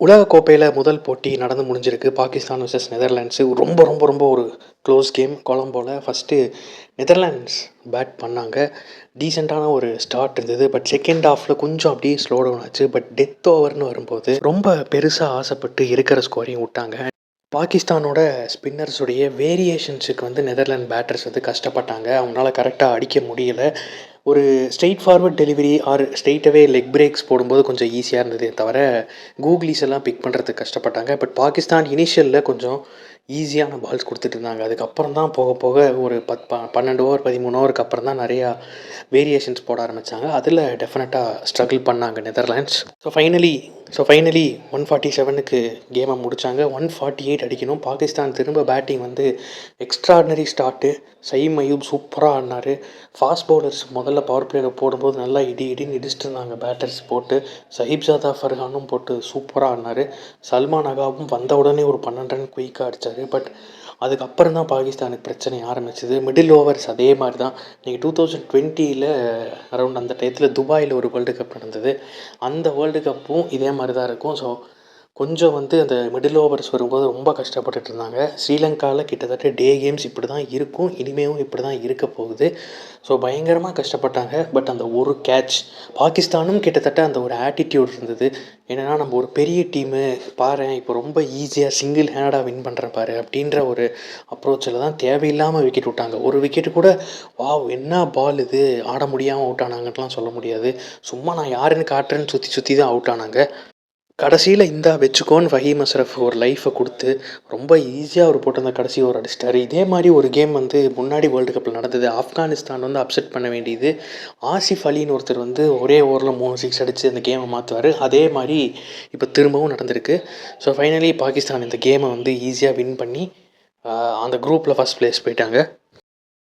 உலகக்கோப்பையில முதல் போட்டி நடந்து முடிஞ்சிருக்கு. Pakistan versus Netherlands. ரொம்ப ரொம்ப ரொம்ப ஒரு க்ளோஸ் கேம் கொலம்போல. ஃபர்ஸ்ட்டு நெதர்லாண்ட்ஸ் பேட் பண்ணாங்க. டீசென்ட்டான ஒரு ஸ்டார்ட் இருந்தது. பட் செகண்ட் ஹாஃப்ல கொஞ்சம் அப்படியே ஸ்லோ டவுன் ஆச்சு. பட் டெத் ஓவர்னு வரும்போது ரொம்ப பெருசா ஆசைப்பட்டு இருக்கிற ஸ்கோரையும் விட்டாங்க. பாகிஸ்தானோட ஸ்பின்னர்ஸுடைய வேரியேஷன்ஸுக்கு வந்து நெதர்லாண்ட் பேட்டர்ஸ் வந்து கஷ்டப்பட்டாங்க. அவங்களால கரெக்டாக அடிக்க முடியல. ஒரு ஸ்ட்ரெயிட் ஃபார்வர்ட் டெலிவரி ஆர் ஸ்ட்ரெயிட்டாவே லெக் பிரேக்ஸ் போடும்போது கொஞ்சம் ஈஸியாக இருந்ததே தவிர, கூக்லீஸ் எல்லாம் பிக் பண்ணுறதுக்கு கஷ்டப்பட்டாங்க. பட் பாகிஸ்தான் இனிஷியலில் கொஞ்சம் ஈஸியான பால்ஸ் கொடுத்துட்டு இருந்தாங்க. அதுக்கப்புறம் தான் போக போக ஒரு 12 ஓவர் 13 ஓவருக்கு அப்புறம் தான் நிறையா வேரியேஷன்ஸ் போட ஆரம்பித்தாங்க. அதில் டெஃபினட்டாக ஸ்ட்ரகிள் பண்ணாங்க நெதர்லாண்ட்ஸ். ஸோ ஃபைனலி 147க்கு கேமை முடித்தாங்க. 148 அடிக்கணும். பாகிஸ்தான் திரும்ப பேட்டிங் வந்து எக்ஸ்ட்ராடினரி ஸ்டார்ட்டு. சயீம் அய்யூப் சூப்பராக ஆடினார். ஃபாஸ்ட் பவுலர்ஸ் முதல்ல பவர் பிளேயில் போடும்போது நல்லா இடின்னு இடிச்சிட்டு இருந்தாங்க பேட்டர்ஸ் போட்டு. சஹிப்ஜாதா ஃபர்ஹானும் போட்டு சூப்பராக ஆடினார். சல்மான் அகாவும் வந்த உடனே ஒரு 12 ரன் குயிக்காக அடித்தார். பட் அதுக்கப்புறம் தான் பாகிஸ்தானுக்கு பிரச்சனை ஆரம்பிச்சது. மிடில் ஓவர்ஸ் அதே மாதிரி தான். நீங்கள் 2020 அரௌண்ட் அந்த டயத்தில் துபாயில் ஒரு வேர்ல்டு கப் நடந்தது. அந்த வேர்ல்டு கப்பும் இதே மாதிரி தான் இருக்கும். ஸோ கொஞ்சம் வந்து அந்த மிடில் ஓவர்ஸ் வரும்போது ரொம்ப கஷ்டப்பட்டுட்டு இருந்தாங்க. ஸ்ரீலங்காவில் கிட்டத்தட்ட டே கேம்ஸ் இப்படி தான் இருக்கும். இனிமேவும் இப்படி தான் இருக்க போகுது. ஸோ பயங்கரமாக கஷ்டப்பட்டாங்க. பட் அந்த ஒரு கேட்ச் பாகிஸ்தானும் கிட்டத்தட்ட அந்த ஒரு ஆட்டிடியூட் இருந்தது. என்னென்னா நம்ம ஒரு பெரிய டீமு பாரு இப்போ ரொம்ப ஈஸியாக சிங்கிள் ஹேண்டடாக வின் பண்ணுறேன் பாரு அப்படின்ற ஒரு அப்ரோச்சில் தான் தேவையில்லாமல் விக்கெட் விட்டாங்க. ஒரு விக்கெட்டு கூட வாவ் என்ன பால் இது ஆட முடியாமல் அவுட் ஆனாங்கன்ட்டுலாம் சொல்ல முடியாது. சும்மா நான் யாருன்னு காட்டுறேன்னு சுற்றி தான் அவுட் ஆனாங்க. கடைசியில் இந்தா வச்சுக்கோன்னு ஃபஹீம் அஷ்ரஃப் ஒரு லைஃப்பை கொடுத்து ரொம்ப ஈஸியாக அவர் போட்டு அந்த கடைசி ஓவர் அடிச்சிட்டாரு. இதே மாதிரி ஒரு கேம் வந்து முன்னாடி வேர்ல்டு கப்பில் நடந்தது. ஆப்கானிஸ்தான் வந்து அப்செட் பண்ண வேண்டியது. ஆசிஃப் அலின்னு ஒருத்தர் வந்து ஒரே ஓவரில் 3 சிக்ஸ் அடித்து அந்த கேமை மாற்றுவார். அதே மாதிரி இப்போ திரும்பவும் நடந்திருக்கு. ஸோ ஃபைனலி பாகிஸ்தான் இந்த கேமை வந்து ஈஸியாக வின் பண்ணி அந்த குரூப்பில் ஃபஸ்ட் ப்ளேஸ் போயிட்டாங்க.